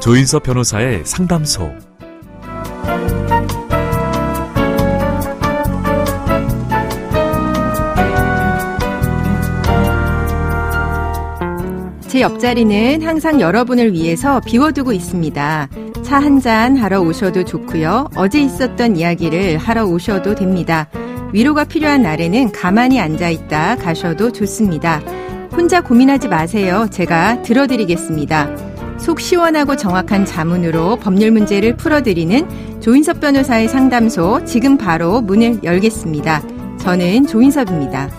조인섭 변호사의 상담소. 제 옆자리는 항상 여러분을 위해서 비워두고 있습니다. 차 한잔 하러 오셔도 좋고요. 어제 있었던 이야기를 하러 오셔도 됩니다. 위로가 필요한 날에는 가만히 앉아있다 가셔도 좋습니다. 혼자 고민하지 마세요. 제가 들어드리겠습니다. 속 시원하고 정확한 자문으로 법률 문제를 풀어드리는 조인섭 변호사의 상담소, 지금 바로 문을 열겠습니다. 저는 조인섭입니다.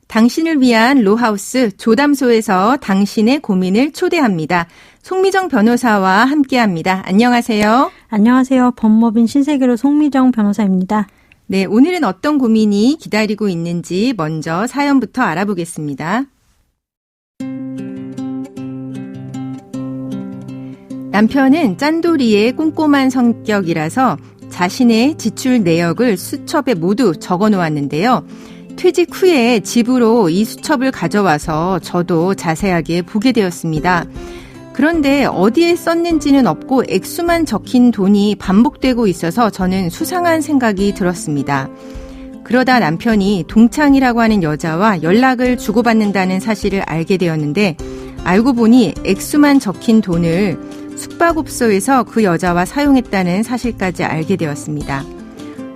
당신을 위한 로하우스 조담소에서 당신의 고민을 초대합니다. 송미정 변호사와 함께합니다. 안녕하세요. 안녕하세요. 법무법인 신세계로 송미정 변호사입니다. 네, 오늘은 어떤 고민이 기다리고 있는지 먼저 사연부터 알아보겠습니다. 남편은 짠돌이의 꼼꼼한 성격이라서 자신의 지출 내역을 수첩에 모두 적어 놓았는데요. 퇴직 후에 집으로 이 수첩을 가져와서 저도 자세하게 보게 되었습니다. 그런데 어디에 썼는지는 없고 액수만 적힌 돈이 반복되고 있어서 저는 수상한 생각이 들었습니다. 그러다 남편이 동창이라고 하는 여자와 연락을 주고받는다는 사실을 알게 되었는데, 알고 보니 액수만 적힌 돈을 숙박업소에서 그 여자와 사용했다는 사실까지 알게 되었습니다.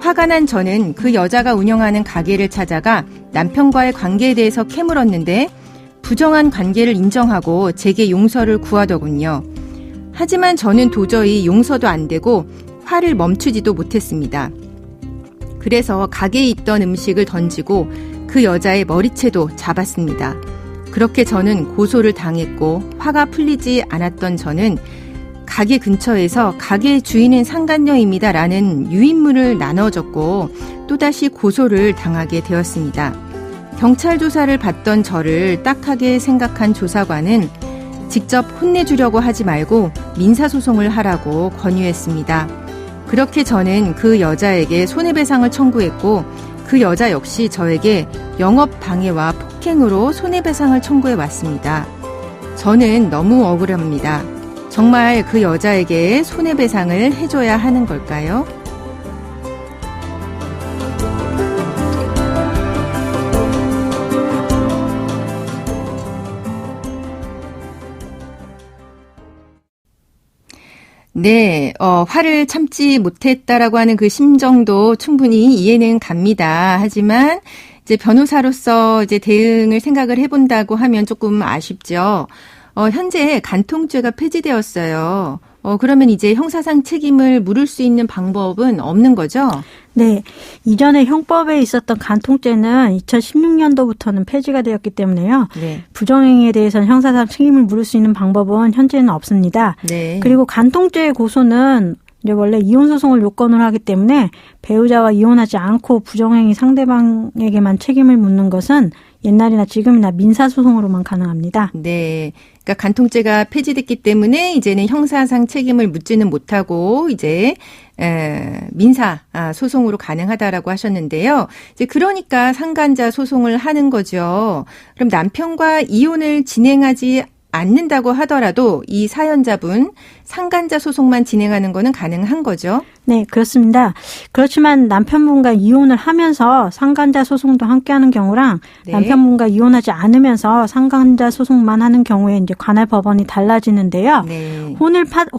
화가 난 저는 그 여자가 운영하는 가게를 찾아가 남편과의 관계에 대해서 캐물었는데 부정한 관계를 인정하고 제게 용서를 구하더군요. 하지만 저는 도저히 용서도 안 되고 화를 멈추지도 못했습니다. 그래서 가게에 있던 음식을 던지고 그 여자의 머리채도 잡았습니다. 그렇게 저는 고소를 당했고 화가 풀리지 않았던 저는 가게 근처에서 가게 주인은 상간녀입니다 라는 유인물을 나눠줬고 또다시 고소를 당하게 되었습니다. 경찰 조사를 받던 저를 딱하게 생각한 조사관은 직접 혼내주려고 하지 말고 민사소송을 하라고 권유했습니다. 그렇게 저는 그 여자에게 손해배상을 청구했고 그 여자 역시 저에게 영업방해와 폭행으로 손해배상을 청구해 왔습니다. 저는 너무 억울합니다. 정말 그 여자에게 손해배상을 해줘야 하는 걸까요? 네, 화를 참지 못했다라고 하는 그 심정도 충분히 이해는 갑니다. 하지만 이제 변호사로서 이제 대응을 생각을 해본다고 하면 조금 아쉽죠. 현재 간통죄가 폐지되었어요. 그러면 이제 형사상 책임을 물을 수 있는 방법은 없는 거죠? 네. 이전에 형법에 있었던 간통죄는 2016년도부터는 폐지가 되었기 때문에요. 네. 부정행위에 대해서는 형사상 책임을 물을 수 있는 방법은 현재는 없습니다. 네. 그리고 간통죄의 고소는 이제 원래 이혼소송을 요건으로 하기 때문에 배우자와 이혼하지 않고 부정행위 상대방에게만 책임을 묻는 것은 옛날이나 지금이나 민사소송으로만 가능합니다. 네. 그러니까 간통죄가 폐지됐기 때문에 이제는 형사상 책임을 묻지는 못하고 이제 민사 소송으로 가능하다라고 하셨는데요. 이제 그러니까 상간자 소송을 하는 거죠. 그럼 남편과 이혼을 진행하지 않는다고 하더라도 이 사연자분 상간자 소송만 진행하는 거는 가능한 거죠? 네, 그렇습니다. 그렇지만 남편분과 이혼을 하면서 상간자 소송도 함께하는 경우랑 네. 남편분과 이혼하지 않으면서 상간자 소송만 하는 경우에 이제 관할 법원이 달라지는데요. 네.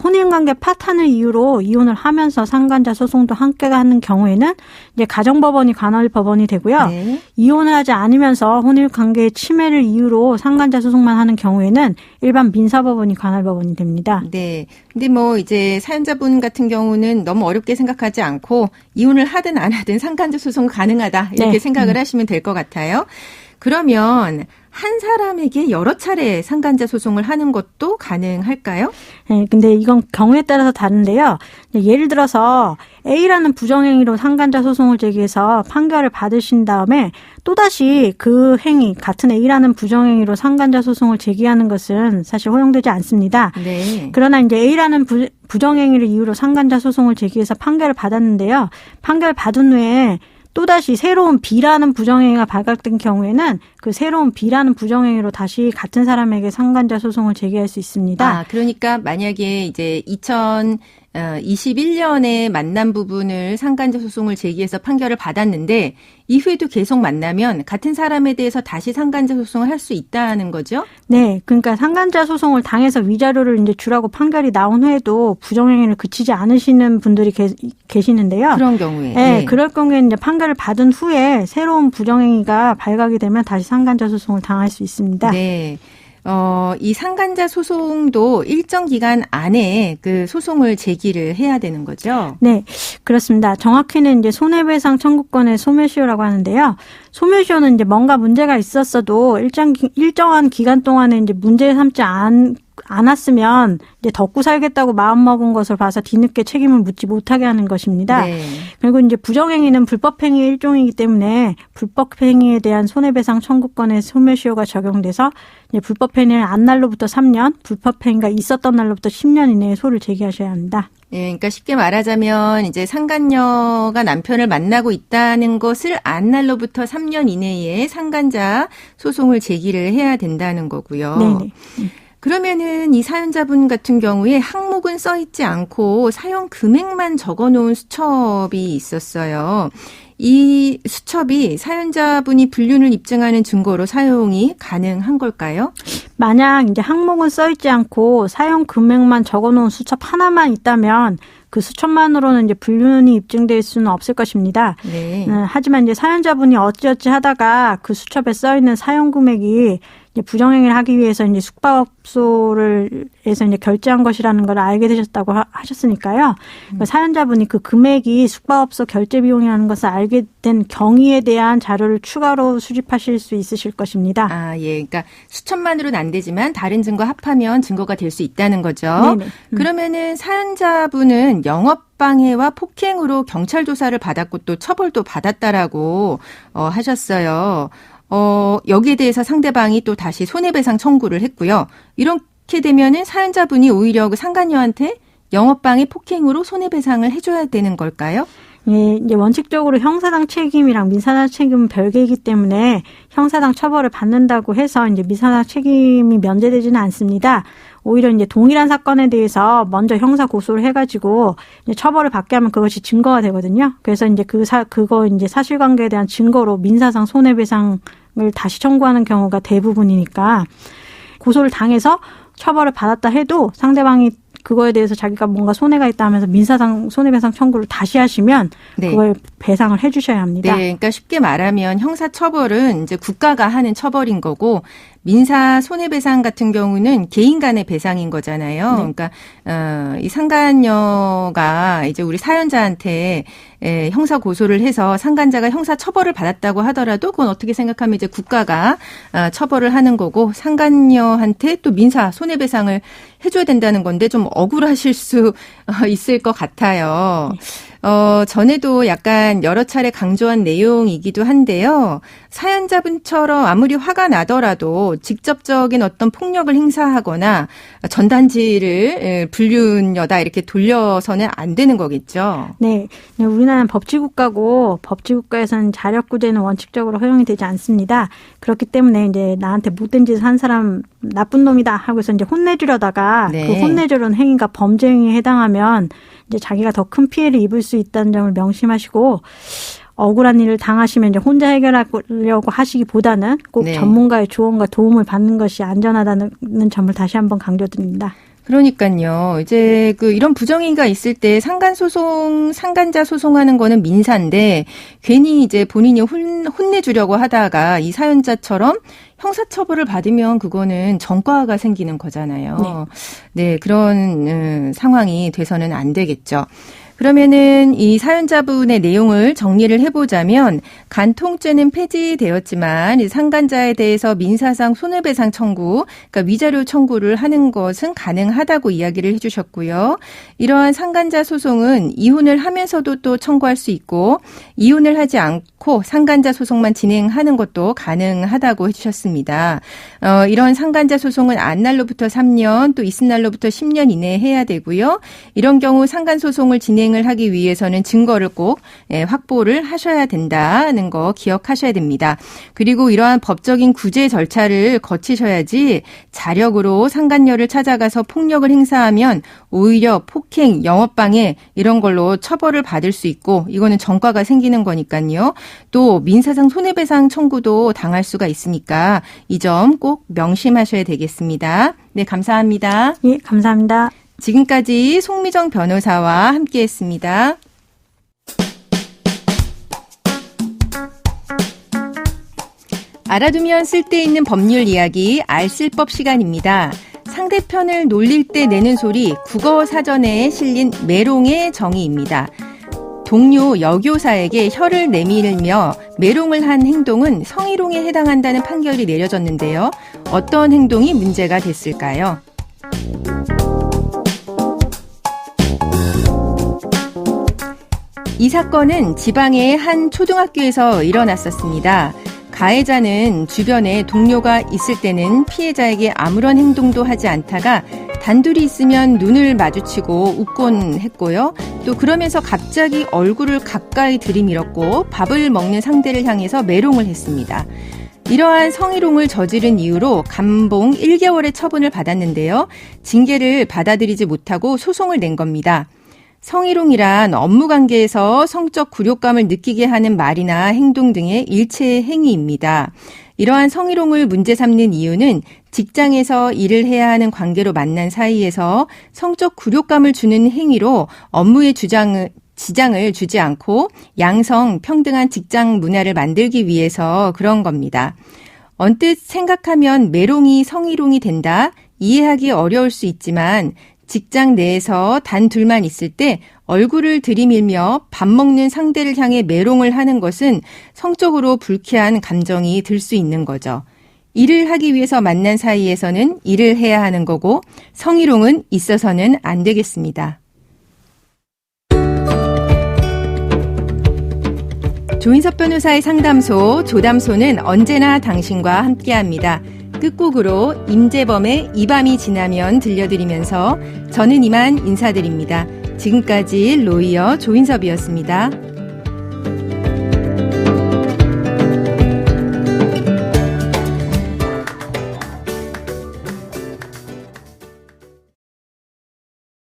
혼인관계 파탄을 이유로 이혼을 하면서 상간자 소송도 함께 하는 경우에는 이제 가정법원이 관할 법원이 되고요. 네. 이혼을 하지 않으면서 혼인관계의 침해를 이유로 상간자 소송만 하는 경우에는 일반 민사법원이 관할 법원이 됩니다. 네. 근데 뭐 이제 사연자분 같은 경우는 너무 어렵게 생각하지 않고 이혼을 하든 안 하든 상간자 소송 가능하다 이렇게 네. 생각을 하시면 될 것 같아요. 그러면 한 사람에게 여러 차례 상간자 소송을 하는 것도 가능할까요? 네, 근데 이건 경우에 따라서 다른데요. 예를 들어서 A라는 부정행위로 상간자 소송을 제기해서 판결을 받으신 다음에 또다시 그 행위, 같은 A라는 부정행위로 상간자 소송을 제기하는 것은 사실 허용되지 않습니다. 네. 그러나 이제 A라는 부정행위를 이유로 상간자 소송을 제기해서 판결을 받았는데요. 판결 받은 후에 또다시 새로운 B라는 부정행위가 발각된 경우에는 그 새로운 B라는 부정행위로 다시 같은 사람에게 상간자 소송을 제기할 수 있습니다. 아, 그러니까 만약에 이제 2021년에 만난 부분을 상간자 소송을 제기해서 판결을 받았는데 이후에도 계속 만나면 같은 사람에 대해서 다시 상간자 소송을 할 수 있다는 거죠? 네, 그러니까 상간자 소송을 당해서 위자료를 이제 주라고 판결이 나온 후에도 부정행위를 그치지 않으시는 분들이 계시는데요. 그런 경우에. 네, 그럴 경우에 이제 판결을 받은 후에 새로운 부정행위가 발각이 되면 다시 상간자 소송을 당할 수 있습니다. 네. 이 상간자 소송도 일정 기간 안에 그 소송을 제기를 해야 되는 거죠? 네, 그렇습니다. 정확히는 이제 손해배상 청구권의 소멸시효라고 하는데요. 소멸시효는 이제 뭔가 문제가 있었어도 일정한 기간 동안에 이제 문제 삼지 않았으면 이제 덮고 살겠다고 마음먹은 것을 봐서 뒤늦게 책임을 묻지 못하게 하는 것입니다. 네. 그리고 이제 부정행위는 불법행위의 일종이기 때문에 불법행위에 대한 손해배상 청구권의 소멸시효가 적용돼서 이제 불법행위를 한 날로부터 3년, 불법행위가 있었던 날로부터 10년 이내에 소를 제기하셔야 합니다. 네, 그러니까 쉽게 말하자면 이제 상간녀가 남편을 만나고 있다는 것을 안 날로부터 3년 이내에 상간자 소송을 제기를 해야 된다는 거고요. 네네. 그러면은 이 사연자분 같은 경우에 항목은 써 있지 않고 사용 금액만 적어놓은 수첩이 있었어요. 이 수첩이 사연자분이 불륜을 입증하는 증거로 사용이 가능한 걸까요? 만약 이제 항목은 써 있지 않고 사용 금액만 적어놓은 수첩 하나만 있다면 그 수첩만으로는 이제 불륜이 입증될 수는 없을 것입니다. 네. 하지만 이제 사연자분이 어찌어찌 하다가 그 수첩에 써 있는 사용 금액이 이제 부정행위를 하기 위해서 이제 숙박업소에서 이제 결제한 것이라는 걸 알게 되셨다고 하셨으니까요. 그러니까 사연자분이 그 금액이 숙박업소 결제 비용이라는 것을 알게 된 경위에 대한 자료를 추가로 수집하실 수 있으실 것입니다. 아, 예. 그러니까 수첩만으로는 안 되지만 다른 증거 합하면 증거가 될 수 있다는 거죠. 네네. 그러면은 사연자분은 영업방해와 폭행으로 경찰 조사를 받았고 또 처벌도 받았다라고 하셨어요. 여기에 대해서 상대방이 또 다시 손해배상 청구를 했고요. 이렇게 되면은 사연자분이 오히려 그 상간녀한테 영업방해 폭행으로 손해배상을 해줘야 되는 걸까요? 예, 이제 원칙적으로 형사상 책임이랑 민사상 책임은 별개이기 때문에 형사상 처벌을 받는다고 해서 이제 민사상 책임이 면제되지는 않습니다. 오히려 이제 동일한 사건에 대해서 먼저 형사 고소를 해가지고 이제 처벌을 받게 하면 그것이 증거가 되거든요. 그래서 이제 그거 이제 사실관계에 대한 증거로 민사상 손해배상을 다시 청구하는 경우가 대부분이니까 고소를 당해서 처벌을 받았다 해도 상대방이 그거에 대해서 자기가 뭔가 손해가 있다 하면서 민사상 손해배상 청구를 다시 하시면 네. 그걸 배상을 해 주셔야 합니다. 네, 그러니까 쉽게 말하면 형사처벌은 이제 국가가 하는 처벌인 거고 민사 손해배상 같은 경우는 개인 간의 배상인 거잖아요. 네. 그러니까 이 상간녀가 이제 우리 사연자한테 형사 고소를 해서 상간자가 형사 처벌을 받았다고 하더라도 그건 어떻게 생각하면 이제 국가가 처벌을 하는 거고 상간녀한테 또 민사 손해배상을 해줘야 된다는 건데 좀 억울하실 수 있을 것 같아요. 전에도 약간 여러 차례 강조한 내용이기도 한데요. 사연자분처럼 아무리 화가 나더라도 직접적인 어떤 폭력을 행사하거나 전단지를 불륜여다 이렇게 돌려서는 안 되는 거겠죠. 네, 우리나라는 법치국가고 법치국가에서는 자력구제는 원칙적으로 허용이 되지 않습니다. 그렇기 때문에 이제 나한테 못된 짓을 한 사람 나쁜 놈이다 하고서 이제 혼내주려다가 네. 그 혼내주려는 행위가 범죄 행위에 해당하면 이제 자기가 더 큰 피해를 입을 수 있다는 점을 명심하시고 억울한 일을 당하시면 이제 혼자 해결하려고 하시기보다는 꼭 네. 전문가의 조언과 도움을 받는 것이 안전하다는 점을 다시 한번 강조드립니다. 그러니까요. 이제 이런 부정행위가 있을 때 상간자 소송하는 거는 민사인데 괜히 이제 본인이 혼내주려고 하다가 이 사연자처럼 형사처벌을 받으면 그거는 전과가 생기는 거잖아요. 네, 그런 상황이 돼서는 안 되겠죠. 그러면은 이 사연자분의 내용을 정리를 해보자면 간통죄는 폐지되었지만 상간자에 대해서 민사상 손해배상 청구, 그러니까 위자료 청구를 하는 것은 가능하다고 이야기를 해주셨고요. 이러한 상간자 소송은 이혼을 하면서도 또 청구할 수 있고 이혼을 하지 않고 상간자 소송만 진행하는 것도 가능하다고 해주셨습니다. 이런 상간자 소송은 안 날로부터 3년 또 있은 날로부터 10년 이내에 해야 되고요. 이런 경우 상간 소송을 진행 이행을 하기 위해서는 증거를 꼭 확보를 하셔야 된다는 거 기억하셔야 됩니다. 그리고 이러한 법적인 구제 절차를 거치셔야지 자력으로 상간녀를 찾아가서 폭력을 행사하면 오히려 폭행, 영업방해 이런 걸로 처벌을 받을 수 있고 이거는 전과가 생기는 거니까요. 또 민사상 손해배상 청구도 당할 수가 있으니까 이 점 꼭 명심하셔야 되겠습니다. 네, 감사합니다. 예, 감사합니다. 지금까지 송미정 변호사와 함께했습니다. 알아두면 쓸데있는 법률 이야기 알쓸법 시간입니다. 상대편을 놀릴 때 내는 소리 국어 사전에 실린 메롱의 정의입니다. 동료 여교사에게 혀를 내밀며 메롱을 한 행동은 성희롱에 해당한다는 판결이 내려졌는데요. 어떤 행동이 문제가 됐을까요? 이 사건은 지방의 한 초등학교에서 일어났었습니다. 가해자는 주변에 동료가 있을 때는 피해자에게 아무런 행동도 하지 않다가 단둘이 있으면 눈을 마주치고 웃곤 했고요. 또 그러면서 갑자기 얼굴을 가까이 들이밀었고 밥을 먹는 상대를 향해서 메롱을 했습니다. 이러한 성희롱을 저지른 이유로 감봉 1개월의 처분을 받았는데요. 징계를 받아들이지 못하고 소송을 낸 겁니다. 성희롱이란 업무관계에서 성적 굴욕감을 느끼게 하는 말이나 행동 등의 일체의 행위입니다. 이러한 성희롱을 문제 삼는 이유는 직장에서 일을 해야 하는 관계로 만난 사이에서 성적 굴욕감을 주는 행위로 업무에 지장을 주지 않고 양성 평등한 직장 문화를 만들기 위해서 그런 겁니다. 언뜻 생각하면 메롱이 성희롱이 된다, 이해하기 어려울 수 있지만 직장 내에서 단 둘만 있을 때 얼굴을 들이밀며 밥 먹는 상대를 향해 메롱을 하는 것은 성적으로 불쾌한 감정이 들 수 있는 거죠. 일을 하기 위해서 만난 사이에서는 일을 해야 하는 거고 성희롱은 있어서는 안 되겠습니다. 조인섭 변호사의 상담소, 조담소는 언제나 당신과 함께합니다. 끝곡으로 임재범의 이 밤이 지나면 들려드리면서 저는 이만 인사드립니다. 지금까지 로이어 조인섭이었습니다.